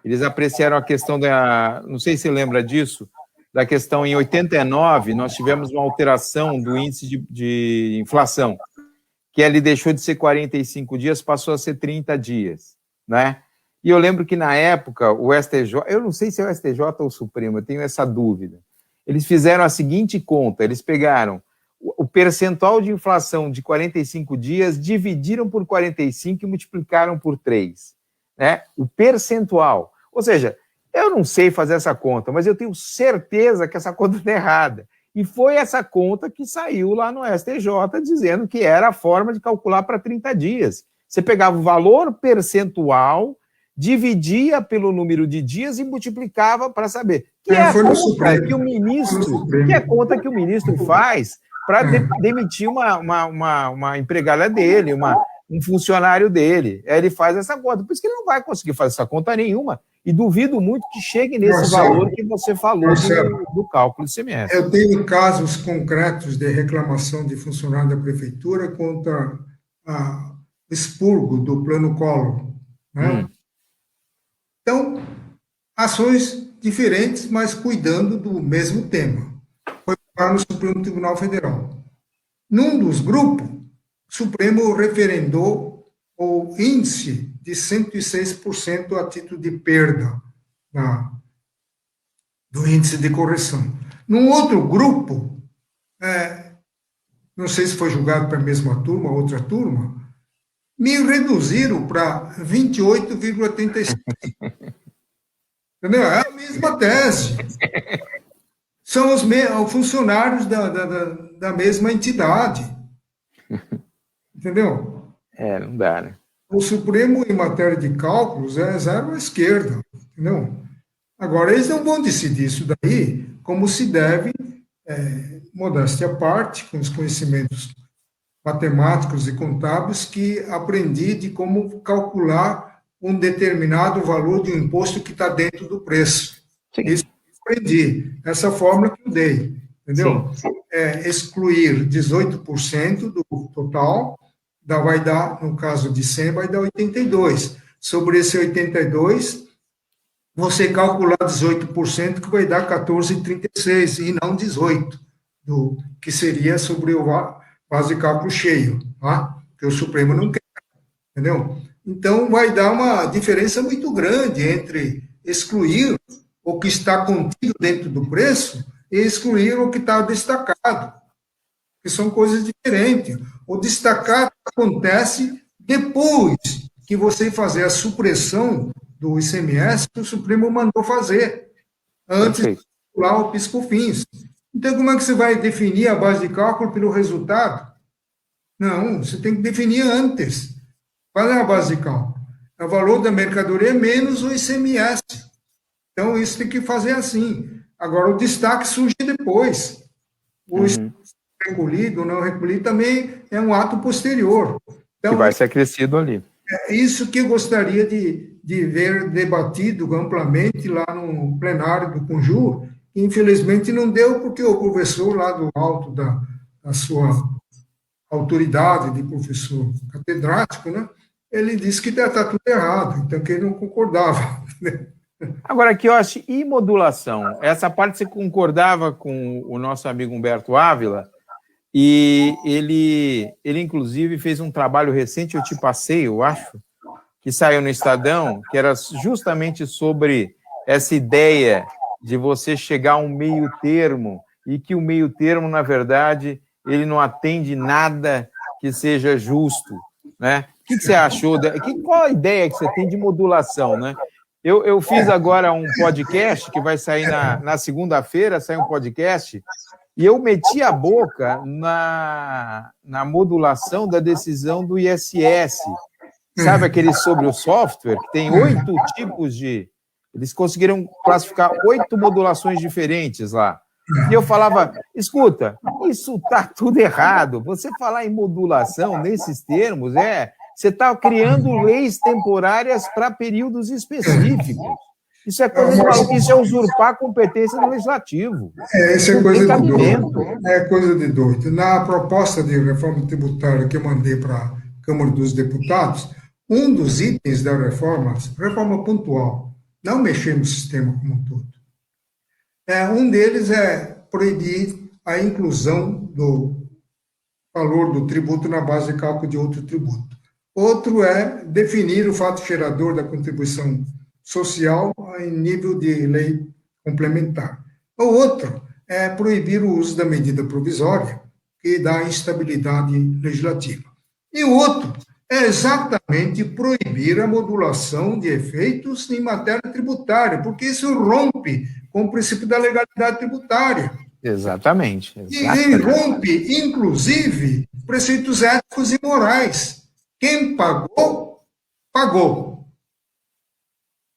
eles apreciaram a questão não sei se você lembra disso, da questão em 89, nós tivemos uma alteração do índice de inflação, que ele deixou de ser 45 dias, passou a ser 30 dias, né? E eu lembro que, na época, o STJ, eu não sei se é o STJ ou o Supremo, eu tenho essa dúvida, eles fizeram a seguinte conta, eles pegaram o percentual de inflação de 45 dias, dividiram por 45 e multiplicaram por 3, né? O percentual. Ou seja, eu não sei fazer essa conta, mas eu tenho certeza que essa conta está errada. E foi essa conta que saiu lá no STJ dizendo que era a forma de calcular para 30 dias. Você pegava o valor percentual, dividia pelo número de dias e multiplicava para saber. Que é a conta que o ministro, que é a conta que o ministro faz para demitir uma empregada dele, um funcionário dele. Aí ele faz essa conta. Por isso que ele não vai conseguir fazer essa conta nenhuma. E duvido muito que chegue nesse valor que você falou do cálculo de ICMS. Eu tenho casos concretos de reclamação de funcionário da prefeitura contra o expurgo do Plano Collor, né? Então, ações diferentes, mas cuidando do mesmo tema. Foi para o Supremo Tribunal Federal. Num dos grupos, o Supremo referendou o índice de 106% a título de perda do índice de correção. Num outro grupo, não sei se foi julgado para a mesma turma, outra turma, me reduziram para 28,35%. Entendeu? É a mesma tese. São os funcionários da mesma entidade. Entendeu? Não dá, né? O Supremo, em matéria de cálculos, é zero à esquerda. Entendeu? Agora, eles não vão decidir isso daí como se deve, modéstia à parte, com os conhecimentos matemáticos e contábeis que aprendi de como calcular um determinado valor de um imposto que está dentro do preço. Sim. Isso eu aprendi, essa fórmula que eu dei, entendeu? Excluir 18% do total, vai dar, no caso de 100, vai dar 82. Sobre esse 82, você calcular 18%, que vai dar 14,36, e não 18, que seria sobre o base de cálculo cheio, tá? Que o Supremo não quer, entendeu? Então, vai dar uma diferença muito grande entre excluir o que está contido dentro do preço e excluir o que está destacado, que são coisas diferentes. O destacado acontece depois que você fazer a supressão do ICMS que o Supremo mandou fazer, antes de calcular o PIS/COFINS. Então, como é que você vai definir a base de cálculo pelo resultado? Não, você tem que definir antes. Qual é a base de cálculo? É o valor da mercadoria menos o ICMS. Então, isso tem que fazer assim. Agora, o destaque surge depois. O recolhido ou não recolhido também é um ato posterior. Então, que vai ser acrescido ali. É isso que eu gostaria de ver debatido amplamente lá no plenário do Conjur. Infelizmente, não deu, porque o professor lá do alto da sua autoridade de professor catedrático, né? Ele disse que está tudo errado, então que ele não concordava. Agora, aqui eu acho, e modulação? Essa parte você concordava com o nosso amigo Humberto Ávila, e ele inclusive fez um trabalho recente, eu te passei, eu acho, que saiu no Estadão, que era justamente sobre essa ideia de você chegar a um meio termo, e que o meio termo, na verdade, ele não atende nada que seja justo, né? O que você achou? Qual a ideia que você tem de modulação, né? Eu fiz agora um podcast que vai sair na segunda-feira, sai um podcast, e eu meti a boca na modulação da decisão do ISS. Sabe aquele sobre o software, que tem 8 tipos de... Eles conseguiram classificar 8 modulações diferentes lá. E eu falava, escuta, isso está tudo errado. Você falar em modulação nesses termos, você está criando leis temporárias para períodos específicos. Isso é coisa de maluco, isso é usurpar a competência do legislativo. Isso é coisa de doido. É coisa de doido. Na proposta de reforma tributária que eu mandei para a Câmara dos Deputados, um dos itens da reforma pontual, não mexer no sistema como um todo, Um deles é proibir a inclusão do valor do tributo na base de cálculo de outro tributo. Outro é definir o fato gerador da contribuição social em nível de lei complementar. O outro é proibir o uso da medida provisória, que dá instabilidade legislativa. E o outro é exatamente proibir a modulação de efeitos em matéria tributária, porque isso rompe com o princípio da legalidade tributária. Exatamente. E rompe, inclusive, preceitos éticos e morais. Quem pagou, pagou.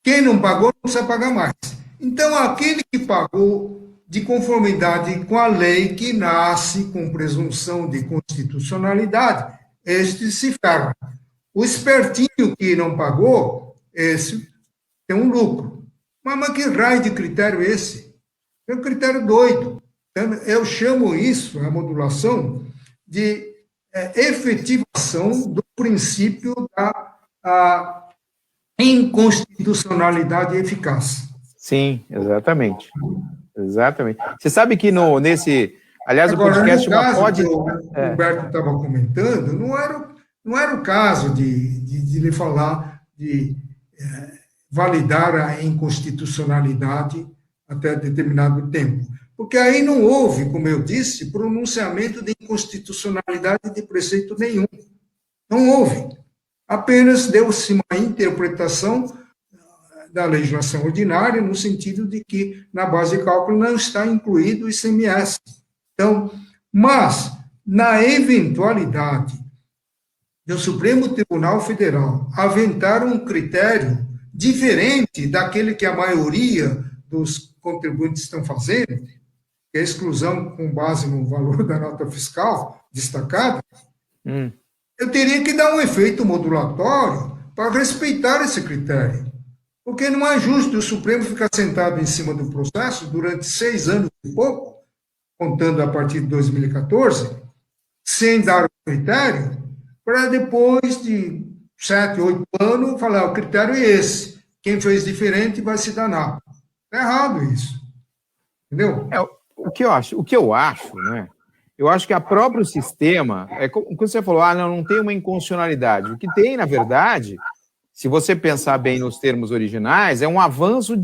Quem não pagou, não precisa pagar mais. Então, aquele que pagou de conformidade com a lei que nasce com presunção de constitucionalidade, este se ferra. O espertinho que não pagou, esse tem um lucro. Mas que raio de critério é esse? É um critério doido. Eu chamo isso, a modulação, de efetivação do princípio da inconstitucionalidade eficaz. Sim, exatamente. Exatamente. Você sabe que nesse... Aliás, agora, o podcast no caso pode... que o Humberto estava comentando, não era o caso de lhe falar de validar a inconstitucionalidade até determinado tempo. Porque aí não houve, como eu disse, pronunciamento de inconstitucionalidade de preceito nenhum. Não houve. Apenas deu-se uma interpretação da legislação ordinária, no sentido de que na base de cálculo não está incluído o ICMS. Então, mas, na eventualidade do Supremo Tribunal Federal aventar um critério diferente daquele que a maioria dos contribuintes estão fazendo, que é a exclusão com base no valor da nota fiscal destacada, eu teria que dar um efeito modulatório para respeitar esse critério. Porque não é justo o Supremo ficar sentado em cima do processo durante 6 anos e pouco, contando a partir de 2014, sem dar o critério, para depois de 7, 8 anos falar, o critério é esse. Quem fez diferente vai se danar. Está errado isso. Entendeu? O que eu acho, né? Eu acho que a próprio sistema, como você falou, não tem uma inconstitucionalidade. O que tem, na verdade, se você pensar bem nos termos originais, é um avanço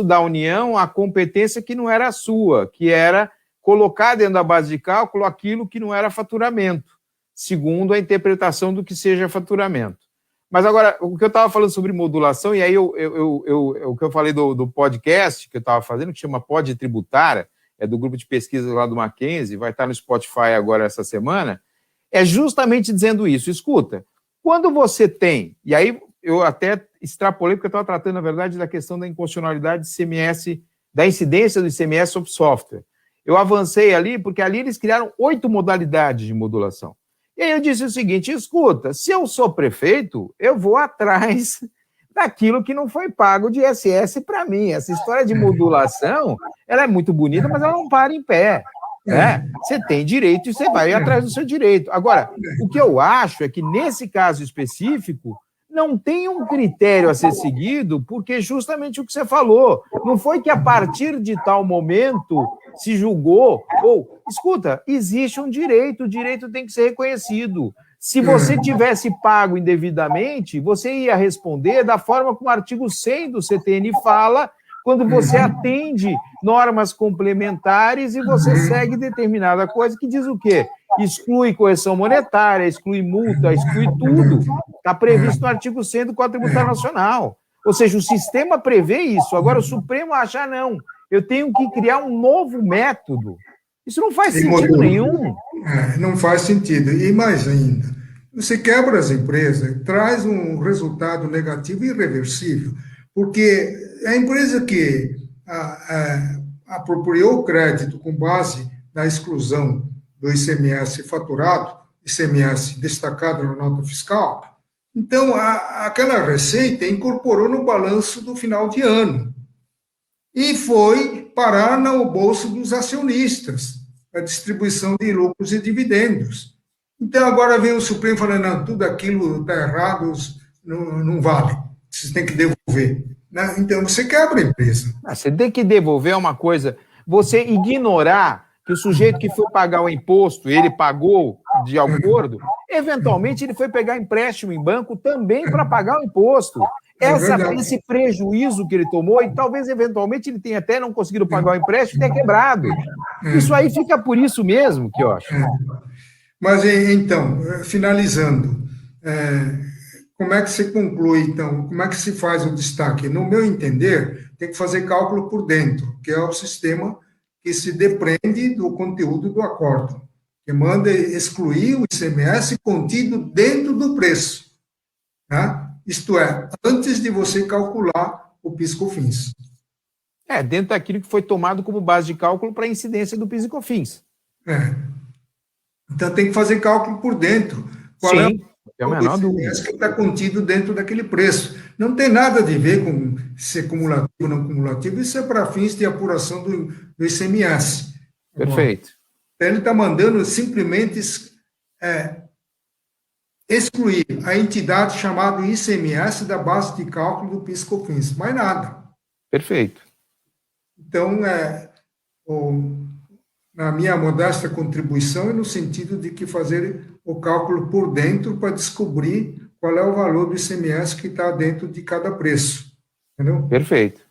da União à competência que não era sua, que era colocar dentro da base de cálculo aquilo que não era faturamento, segundo a interpretação do que seja faturamento. Mas agora, o que eu estava falando sobre modulação, e aí o que eu falei do podcast que eu estava fazendo, que chama Pod Tributária, é do grupo de pesquisa lá do Mackenzie, vai estar no Spotify agora essa semana, é justamente dizendo isso. Escuta, quando você tem, e aí eu até extrapolei, porque eu estava tratando, na verdade, da questão da inconstitucionalidade do ICMS, da incidência do ICMS sobre software. Eu avancei ali, porque ali eles criaram 8 modalidades de modulação. E aí eu disse o seguinte, escuta, se eu sou prefeito, eu vou atrás daquilo que não foi pago de ISS para mim. Essa história de modulação, ela é muito bonita, mas ela não para em pé. Né? Você tem direito e você vai atrás do seu direito. Agora, o que eu acho é que, nesse caso específico, não tem um critério a ser seguido, porque justamente o que você falou, não foi que a partir de tal momento se julgou, escuta, existe um direito, o direito tem que ser reconhecido. Se você tivesse pago indevidamente, você ia responder da forma como o artigo 100 do CTN fala, quando você atende normas complementares e você segue determinada coisa que diz o quê? Exclui correção monetária, exclui multa, exclui tudo. Está previsto no artigo 100 do Código Tributário Nacional. Ou seja, o sistema prevê isso. Agora o Supremo acha, não, eu tenho que criar um novo método. Isso não faz sentido nenhum. Não faz sentido. E mais ainda, você quebra as empresas, traz um resultado negativo irreversível, porque a empresa que apropriou crédito com base na exclusão do ICMS faturado, ICMS destacado na nota fiscal, então aquela receita incorporou no balanço do final de ano e foi parar no bolso dos acionistas, a distribuição de lucros e dividendos. Então, agora vem o Supremo falando, não, tudo aquilo está errado, não vale, vocês têm que devolver. né? Então você quebra a empresa. Você tem que devolver uma coisa. Você ignorar que o sujeito que foi pagar o imposto, ele pagou de acordo, eventualmente ele foi pegar empréstimo em banco também para pagar o imposto. Esse prejuízo que ele tomou, e talvez eventualmente ele tenha até não conseguido pagar o empréstimo e tenha quebrado. Isso aí fica por isso mesmo, que eu acho. Mas então, finalizando, como é que se conclui, então? Como é que se faz o destaque? No meu entender, tem que fazer cálculo por dentro, que é o sistema que se depreende do conteúdo do acordo, que manda excluir o ICMS contido dentro do preço, né? Isto é, antes de você calcular o PIS/COFINS. Dentro daquilo que foi tomado como base de cálculo para a incidência do PIS e COFINS. Então, tem que fazer cálculo por dentro. Qual é a menor dúvida que está contido dentro daquele preço. Não tem nada a ver com ser cumulativo ou não cumulativo, isso é para fins de apuração do ICMS. Perfeito. Então, ele está mandando simplesmente excluir a entidade chamada ICMS da base de cálculo do PIS/COFINS, mais nada. Perfeito. Então, na minha modesta contribuição, é no sentido de que fazer o cálculo por dentro para descobrir qual é o valor do ICMS que está dentro de cada preço. Entendeu? Perfeito.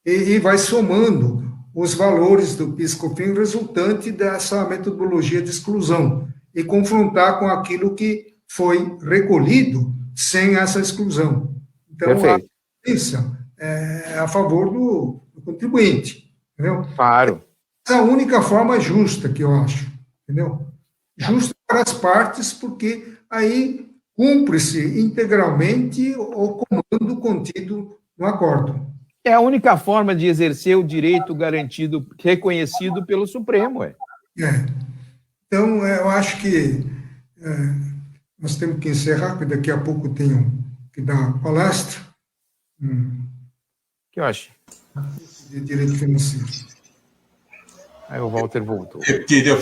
E vai somando os valores do PIS/COFINS resultante dessa metodologia de exclusão e confrontar com aquilo que foi recolhido sem essa exclusão. Então, perfeito. A justiça é a favor do contribuinte. Entendeu? Claro. Essa é a única forma justa que eu acho, entendeu? Justa para as partes, porque aí cumpre-se integralmente o comando contido no acordo. É a única forma de exercer o direito garantido, reconhecido pelo Supremo. Então, eu acho que nós temos que encerrar, porque daqui a pouco tenho que dar palestra. Que eu acho? De direito financeiro. Aí o Walter voltou. Queria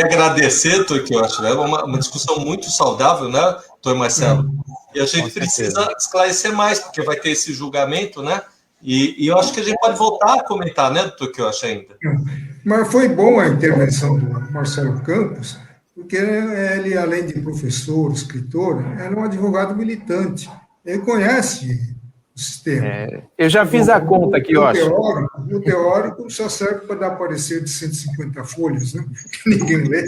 agradecer, que eu acho, né? Uma discussão muito saudável, né, doutor Marcelo? E a gente precisa esclarecer mais, porque vai ter esse julgamento, né? E eu acho que a gente pode voltar a comentar, né, doutor, que eu acho ainda. Mas foi bom a intervenção do Marcelo Campos, porque ele, além de professor, escritor, era um advogado militante. Ele conhece o sistema. Eu já fiz a conta aqui, eu acho. O teórico só serve para dar parecer de 150 folhas, né? Que ninguém lê.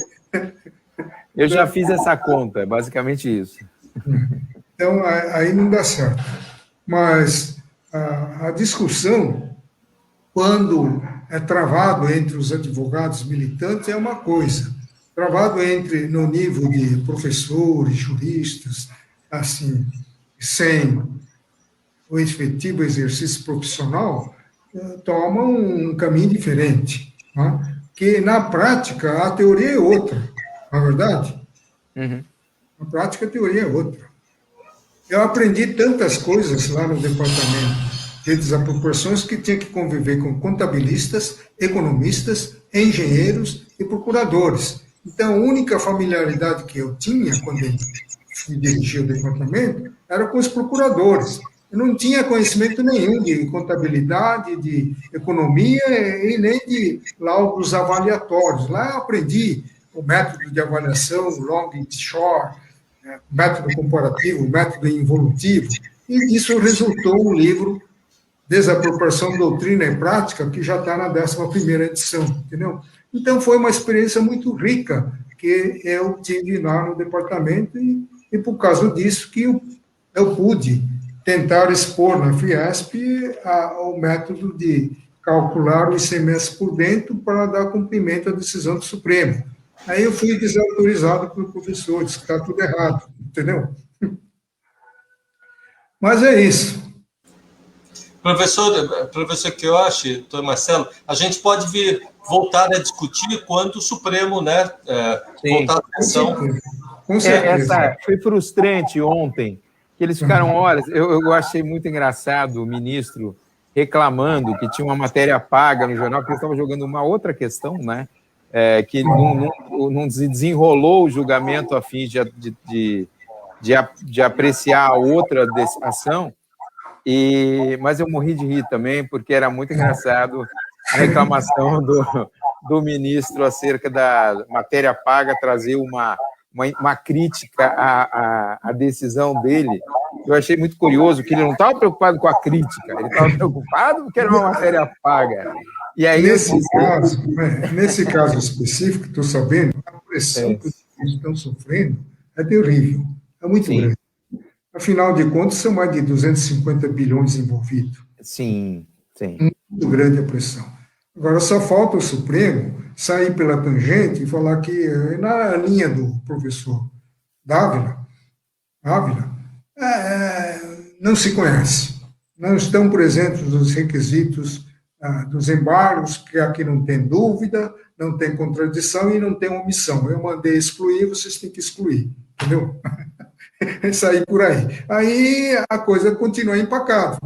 Eu já fiz essa conta, é basicamente isso. Então, aí não dá certo. Mas a discussão, quando é travado entre os advogados militantes, é uma coisa. Travado no nível de professores, juristas, assim, sem o efetivo exercício profissional, toma um caminho diferente. Né? Que, na prática, a teoria é outra, não é verdade? Na prática, a teoria é outra. Eu aprendi tantas coisas lá no departamento de desapropriações que tinha que conviver com contabilistas, economistas, engenheiros e procuradores. Então, a única familiaridade que eu tinha quando eu fui dirigir o departamento era com os procuradores. Eu não tinha conhecimento nenhum de contabilidade, de economia e nem de laudos avaliatórios. Lá eu aprendi o método de avaliação, long e short, método comparativo, método involutivo, e isso resultou no livro Desapropriação, Doutrina e Prática, que já está na 11ª edição, entendeu? Então, foi uma experiência muito rica que eu tive lá no departamento e por causa disso que eu pude tentar expor na Fiesp o método de calcular o ICMS por dentro para dar cumprimento à decisão do Supremo. Aí eu fui desautorizado pelo professor, disse que está tudo errado, entendeu? Mas é isso. Professor Kiyoshi, doutor Marcelo, a gente pode voltar a discutir quando o Supremo, né, voltar à sessão. Com certeza. Foi frustrante ontem, que eles ficaram horas. Eu achei muito engraçado o ministro reclamando que tinha uma matéria paga no jornal, porque eles estavam jogando uma outra questão, né? Que não desenrolou o julgamento a fim de apreciar a outra ação. Mas eu morri de rir também, porque era muito engraçado a reclamação do ministro acerca da matéria paga, trazer uma crítica à decisão dele. Eu achei muito curioso que ele não estava preocupado com a crítica, ele estava preocupado porque era uma matéria paga. E aí, nesse caso específico, estou sabendo, a pressão que eles estão sofrendo é terrível, é muito grande. Afinal de contas, são mais de 250 bilhões envolvidos. Sim. Muito grande a pressão. Agora, só falta o Supremo sair pela tangente e falar que, na linha do professor Dávila, não se conhece. Não estão presentes os requisitos dos embargos, que aqui não tem dúvida, não tem contradição e não tem omissão. Eu mandei excluir, vocês têm que excluir. Entendeu? Sair por aí. Aí a coisa continua empacada.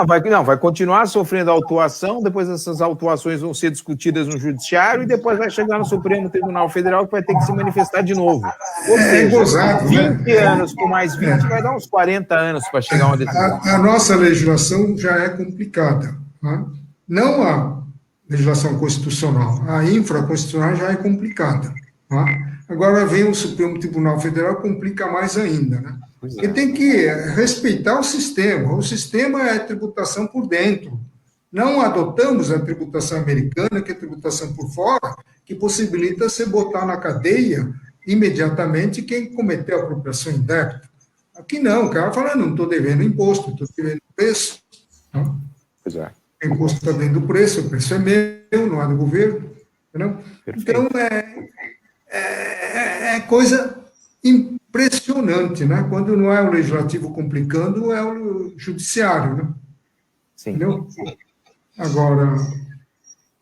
Vai continuar sofrendo autuação, depois essas autuações vão ser discutidas no Judiciário e depois vai chegar no Supremo Tribunal Federal, que vai ter que se manifestar de novo. Ou seja, gozado, 20 anos com mais 20 vai dar uns 40 anos para chegar a uma decisão. A nossa legislação já é complicada. Né? Não a legislação constitucional, a infraconstitucional já é complicada. Né? Agora vem o Supremo Tribunal Federal, complica mais ainda, né? Porque tem que respeitar o sistema. O sistema é tributação por dentro. Não adotamos a tributação americana, que é tributação por fora, que possibilita você botar na cadeia imediatamente quem cometeu a apropriação indébita. Aqui não, o cara fala, não estou devendo imposto, estou devendo preço. Não? Pois é. O imposto está dentro do preço, o preço é meu, não é do governo. Entendeu? Então, é coisa impressionante, né? Quando não é o legislativo complicando, é o judiciário, né? Sim. Entendeu? Agora,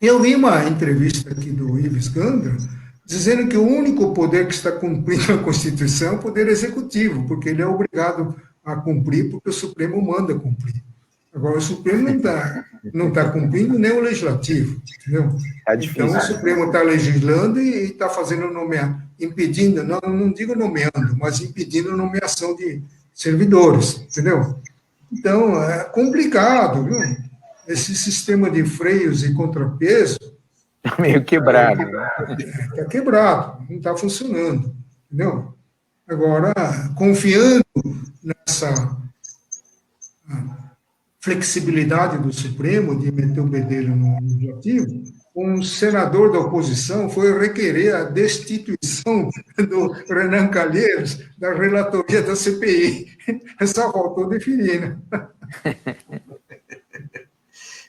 eu vi uma entrevista aqui do Ives Gandra dizendo que o único poder que está cumprindo a Constituição é o poder executivo, porque ele é obrigado a cumprir, porque o Supremo manda cumprir. Agora, o Supremo não está cumprindo nem o Legislativo, entendeu? É difícil. Então, o Supremo está legislando e está fazendo impedindo, não digo nomeando, mas impedindo a nomeação de servidores, entendeu? Então, é complicado, viu? Esse sistema de freios e contrapeso... Está meio quebrado. Está quebrado, não está funcionando, entendeu? Agora, confiando nessa flexibilidade do Supremo de meter o bedelho no legislativo, um senador da oposição foi requerer a destituição do Renan Calheiros da relatoria da CPI. Só faltou definir, né?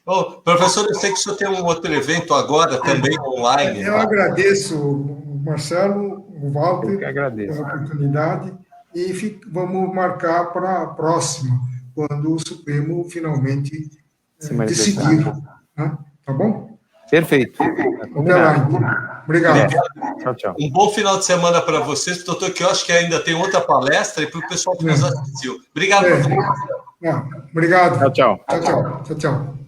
Bom, professor, eu sei que o senhor tem um outro evento agora, também online. Eu agradeço o Marcelo, o Walter, pela oportunidade, e vamos marcar para a próxima, quando o Supremo finalmente decidir. Né? Tá bom? Perfeito. Até lá, então. Obrigado. Tchau, tchau. Um bom final de semana para vocês, doutor, que eu acho que ainda tem outra palestra, e para o pessoal que nos assistiu. Obrigado. Obrigado. Tchau, tchau. Tchau, tchau. Tchau, tchau.